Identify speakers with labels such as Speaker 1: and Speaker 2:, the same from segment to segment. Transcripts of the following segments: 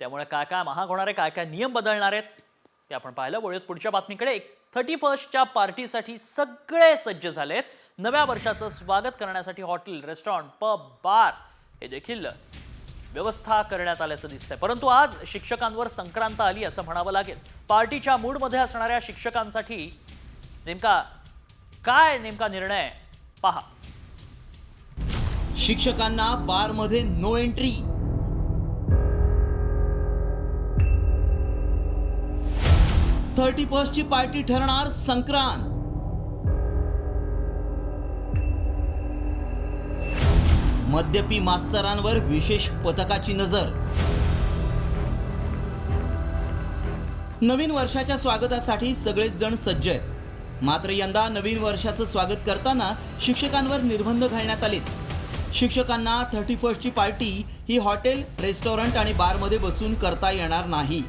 Speaker 1: त्यामुळे काय काय महाग होणार आहे, काय काय नियम बदलणार आहेत ते आपण पाहायला वळूयात पुढच्या बातमीकडे। 31च्या पार्टीसाठी सगळे सज्ज झालेत। नव्या वर्षाचं स्वागत करण्यासाठी हॉटेल, रेस्टॉरंट, पब, बार हे देखील व्यवस्था करण्यात आल्याचं दिसतंय। परंतु आज शिक्षकांवर संक्रांत आली असं म्हणावं लागेल। पार्टीच्या मूडमध्ये असणाऱ्या शिक्षकांसाठी नेमका निर्णय पहा।
Speaker 2: शिक्षकांना बारमध्ये नो एंट्री। ची पार्टी ठरणार संक्रांत। मद्यपी मास्तरांवर विशेष पथकाची नजर। नवीन वर्षाच्या स्वागतासाठी सगळेच जण सज्ज आहेत। मात्र यंदा नवीन वर्षाचं स्वागत करताना शिक्षकांवर निर्बंध घालण्यात आलेत। शिक्षकांना 31ची पार्टी ही हॉटेल, रेस्टॉरंट आणि बारमध्ये बसून करता येणार नाही,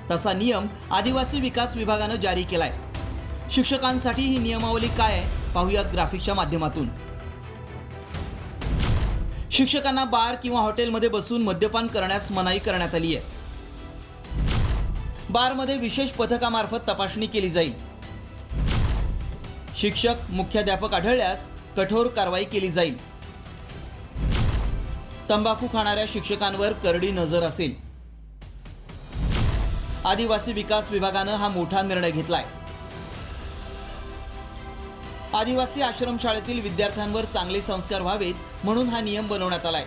Speaker 2: तसा नियम आदिवासी विकास विभागानं जारी केलाय। शिक्षकांसाठी ही नियमावली काय आहे पाहूयात ग्राफिक्सच्या माध्यमातून। शिक्षकांना बार किंवा हॉटेलमध्ये बसून मद्यपान करण्यास मनाई करण्यात आली आहे। बारमध्ये विशेष पथकामार्फत तपासणी केली जाईल। शिक्षक, मुख्याध्यापक आढळल्यास कठोर कारवाई केली जाईल। तंबाखू खाणाऱ्या शिक्षकांवर करडी नजर असेल। आदिवासी विकास विभागानं हा मोठा निर्णय घेतलाय। आदिवासी आश्रमशाळेतील विद्यार्थ्यांवर चांगले संस्कार व्हावेत म्हणून हा नियम बनवण्यात आलाय।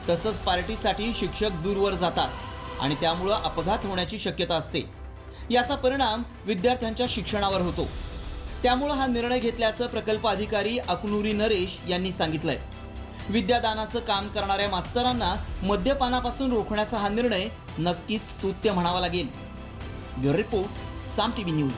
Speaker 2: तसंच पार्टीसाठी शिक्षक दूरवर जातात आणि त्यामुळे अपघात होण्याची शक्यता असते। याचा परिणाम विद्यार्थ्यांच्या शिक्षणावर होतो। त्यामुळे हा निर्णय घेतल्याचं प्रकल्प अधिकारी अकनुरी नरेश यांनी सांगितलंय। विद्यादानाचं काम करणाऱ्या मास्तरांना मद्यपानापासून रोखण्याचा हा निर्णय नक्कीच स्तुत्य म्हणावा लागेल। ब्युरो रिपोर्ट, साम टीव्ही न्यूज।